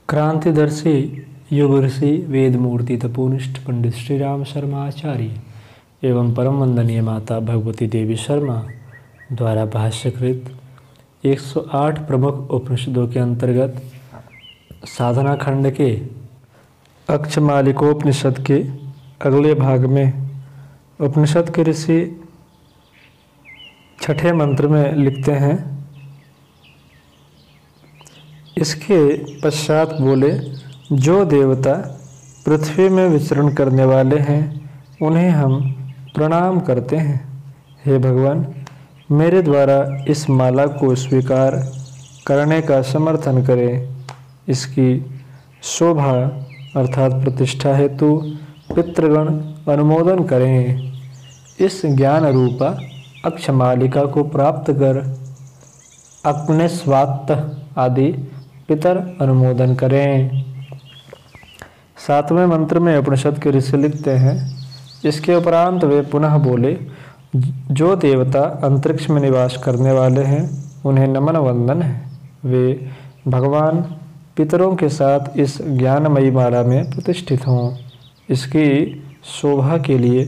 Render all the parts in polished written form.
क्रांतिदर्शी युग ऋषि वेदमूर्ति तपोनिष्ठ पंडित श्री राम शर्मा आचार्य एवं परम वंदनीय माता भगवती देवी शर्मा द्वारा भाष्यकृत 108 प्रमुख उपनिषदों के अंतर्गत साधना खंड के अक्षमालिकोपनिषद के अगले भाग में उपनिषद के ऋषि छठे मंत्र में लिखते हैं, इसके पश्चात बोले, जो देवता पृथ्वी में विचरण करने वाले हैं उन्हें हम प्रणाम करते हैं। हे भगवान, मेरे द्वारा इस माला को स्वीकार करने का समर्थन करें। इसकी शोभा अर्थात प्रतिष्ठा हेतु पितृगण अनुमोदन करें। इस ज्ञान रूपा अक्षमालिका को प्राप्त कर अपने स्वात्त आदि पितर अनुमोदन करें। सातवें मंत्र में उपनिषद के ऋषि लिखते हैं, इसके उपरांत वे पुनः बोले, जो देवता अंतरिक्ष में निवास करने वाले हैं उन्हें नमन वंदन है। वे भगवान पितरों के साथ इस ज्ञानमयी माला में प्रतिष्ठित हों। इसकी शोभा के लिए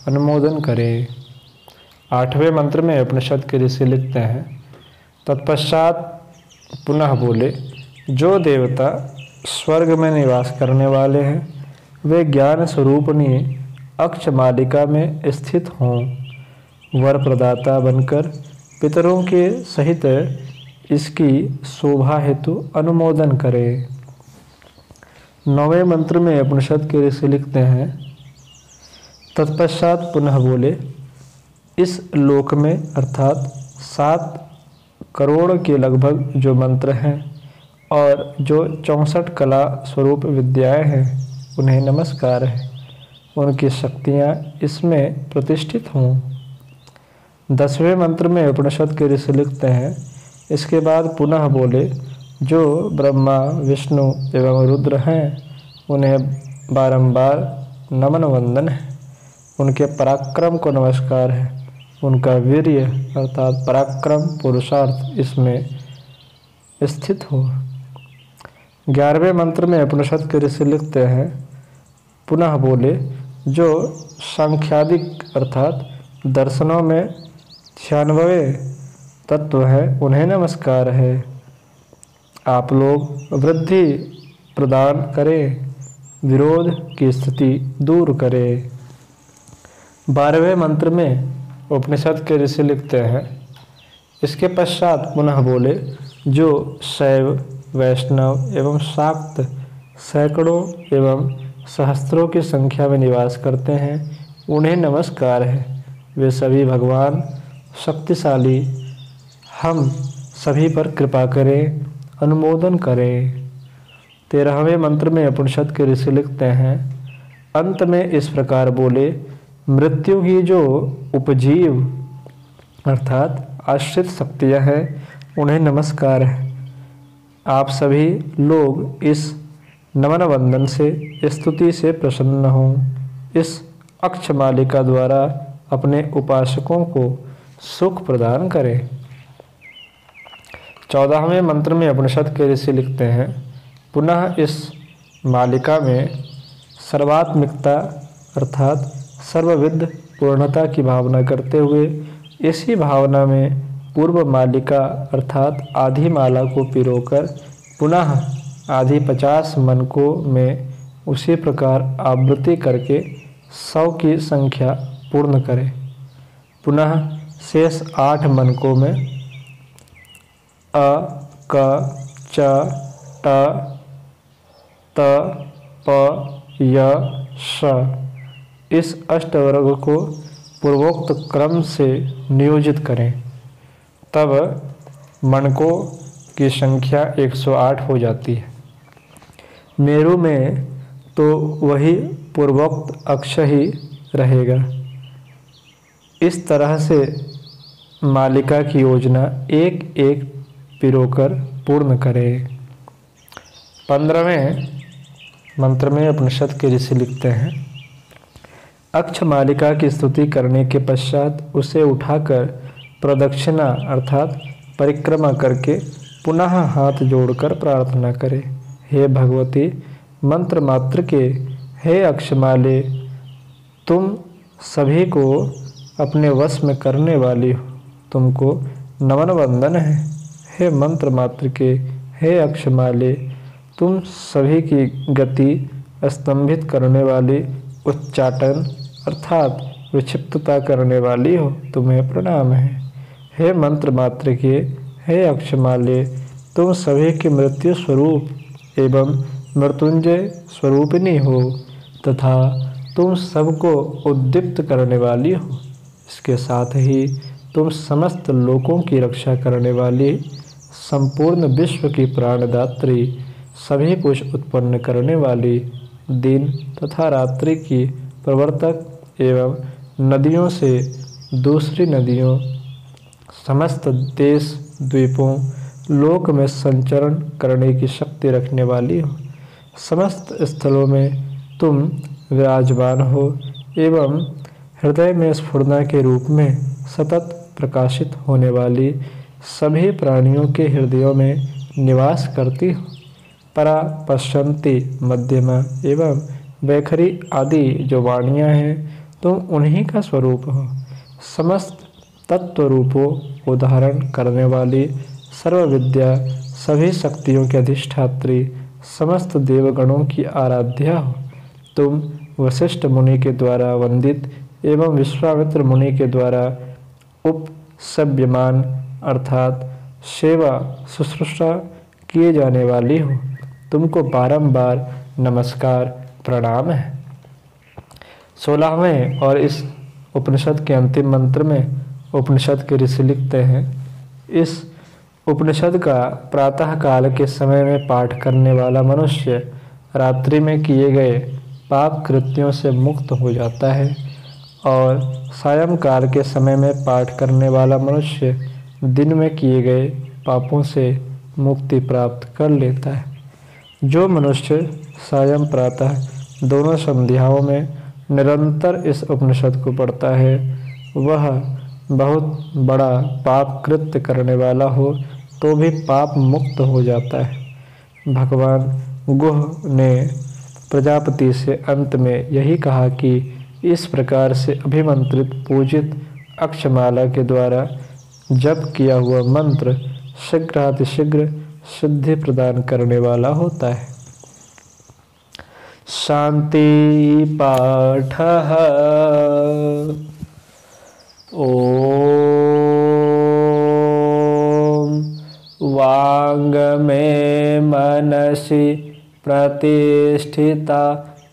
अनुमोदन करें। आठवें मंत्र में उपनिषद के ऋषि लिखते हैं, तत्पश्चात पुनः बोले, जो देवता स्वर्ग में निवास करने वाले हैं वे ज्ञान स्वरूपनी अक्षमालिका में स्थित हों। वर प्रदाता बनकर पितरों के सहित इसकी शोभा हेतु अनुमोदन करें। नौवें मंत्र में उपनिषद के ऋषि लिखते हैं, तत्पश्चात पुनः बोले, इस लोक में अर्थात 7 करोड़ के लगभग जो मंत्र हैं और जो 64 कला स्वरूप विद्याएं हैं उन्हें नमस्कार है। उनकी शक्तियां इसमें प्रतिष्ठित हों। 10वें मंत्र में उपनिषद के ऋषि लिखते हैं, इसके बाद पुनः बोले, जो ब्रह्मा विष्णु एवं रुद्र हैं उन्हें बारंबार नमन वंदन है। उनके पराक्रम को नमस्कार है। उनका वीर्य अर्थात पराक्रम पुरुषार्थ इसमें स्थित हो। 11वें मंत्र में उपनिषद के ऋषि लिखते हैं, पुनः बोले, जो सांख्यादिक अर्थात दर्शनों में 96 तत्व है उन्हें नमस्कार है। आप लोग वृद्धि प्रदान करें, विरोध की स्थिति दूर करें। 12वें मंत्र में उपनिषद के ऋषि लिखते हैं, इसके पश्चात पुनः बोले, जो शैव वैष्णव एवं शाक्त सैकड़ों एवं सहस्त्रों की संख्या में निवास करते हैं उन्हें नमस्कार है। वे सभी भगवान शक्तिशाली, हम सभी पर कृपा करें, अनुमोदन करें। 13वें मंत्र में उपनिषद के ऋषि लिखते हैं, अंत में इस प्रकार बोले, मृत्यु की जो उपजीव अर्थात आश्रित शक्तियां हैं उन्हें नमस्कार है। आप सभी लोग इस नमन वंदन से स्तुति से प्रसन्न हों। इस अक्षमालिका द्वारा अपने उपासकों को सुख प्रदान करें। 14वें मंत्र में उपनिषद के ऋषि लिखते हैं, पुनः इस मालिका में सर्वात्मिकता अर्थात सर्वविद पूर्णता की भावना करते हुए इसी भावना में पूर्व मालिका अर्थात आधी माला को पिरोकर पुनः आधी 50 मनकों में उसी प्रकार आवृत्ति करके 100 की संख्या पूर्ण करें। पुनः शेष 8 मनकों में अ, क, च, ट, त, प, य, श इस अष्टवर्ग को पूर्वोक्त क्रम से नियोजित करें। तब मनकों की संख्या 108 हो जाती है। मेरु में तो वही पूर्वोक्त अक्ष ही रहेगा। इस तरह से मालिका की योजना एक एक पिरोकर पूर्ण करें। 15वें मंत्र में उपनिषद के ऋषि लिखते हैं, अक्ष मालिका की स्तुति करने के पश्चात उसे उठाकर प्रदक्षिणा अर्थात परिक्रमा करके पुनः हाथ जोड़कर प्रार्थना करें। हे भगवती मंत्र मात्र के हे अक्षमाले तुम सभी को अपने वश में करने वाली हो, तुमको नमन वंदन है। हे मंत्र मात्र के हे अक्षमाले तुम सभी की गति स्तंभित करने वाली, उच्चाटन अर्थात विक्षिप्तता करने वाली हो, तुम्हें प्रणाम है। हे मंत्र मात्र के हे अक्षमाले तुम सभी के मृत्यु स्वरूप एवं मृत्युंजय स्वरूपिणी हो तथा तुम सबको उद्दीप्त करने वाली हो। इसके साथ ही तुम समस्त लोकों की रक्षा करने वाली, संपूर्ण विश्व की प्राणदात्री, सभी कुछ उत्पन्न करने वाली, दिन तथा रात्रि की प्रवर्तक एवं नदियों से दूसरी नदियों, समस्त देश द्वीपों लोक में संचरण करने की शक्ति रखने वाली हो। समस्त स्थलों में तुम विराजमान हो एवं हृदय में स्फुरना के रूप में सतत प्रकाशित होने वाली, सभी प्राणियों के हृदयों में निवास करती हो। परा, पश्चंती, मध्यमा एवं वैखरी आदि जो वाणियाँ हैं तुम उन्हीं का स्वरूप हो। समस्त तत्व रूपों को धारण करने वाली, सर्वविद्या, सभी शक्तियों के अधिष्ठात्री, समस्त देवगणों की आराध्या हो। तुम वशिष्ठ मुनि के द्वारा वंदित एवं विश्वामित्र मुनि के द्वारा उपसेव्यमान अर्थात सेवा शुश्रूषा किए जाने वाली हो। तुमको बारंबार नमस्कार प्रणाम है। 16वें और इस उपनिषद के अंतिम मंत्र में उपनिषद के ऋषि लिखते हैं, इस उपनिषद का प्रातः काल के समय में पाठ करने वाला मनुष्य रात्रि में किए गए पाप कृत्यों से मुक्त हो जाता है और सायंकाल के समय में पाठ करने वाला मनुष्य दिन में किए गए पापों से मुक्ति प्राप्त कर लेता है। जो मनुष्य सायं प्रातः दोनों संध्याओं में निरंतर इस उपनिषद को पढ़ता है वह बहुत बड़ा पाप कृत्य करने वाला हो तो भी पाप मुक्त हो जाता है। भगवान गुह ने प्रजापति से अंत में यही कहा कि इस प्रकार से अभिमंत्रित पूजित अक्षमाला के द्वारा जप किया हुआ मंत्र शीघ्रातिशीघ्र सिद्धि प्रदान करने वाला होता है। शांति पाठ। ओम वांग में मनसि प्रतिष्ठिता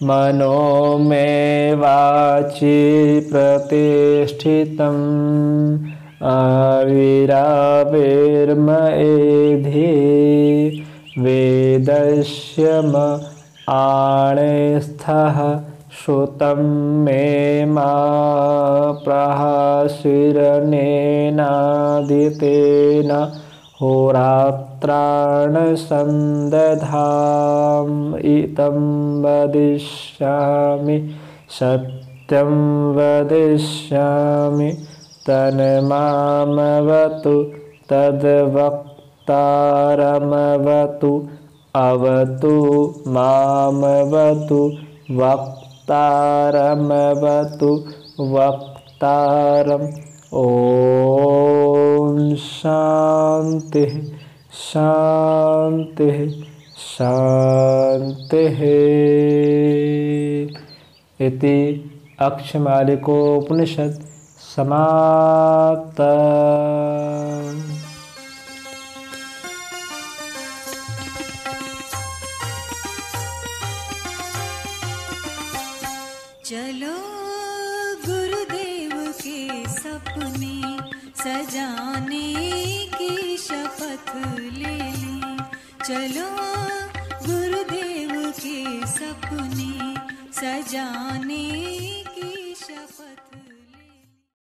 मनो में वाचि प्रतिष्ठितम् आविराविर्मएधि वेदस्य आणेस्थः श्रुतं मे मा प्रहासिरनेनादितेन होरात्राण संदधाम इतं वदिष्यामि सत्यं वदिष्यामि तन्मामवतु तद्वक्तारमवतु अवतु मामवतु वक्तारमवतु वक्तारम्। ओम शांति शांति शांति। इति अक्षमालिकोपनिषद समाप्त। चलो गुरुदेव के सपने सजाने की शपथ ले ली। चलो गुरुदेव के सपने सजाने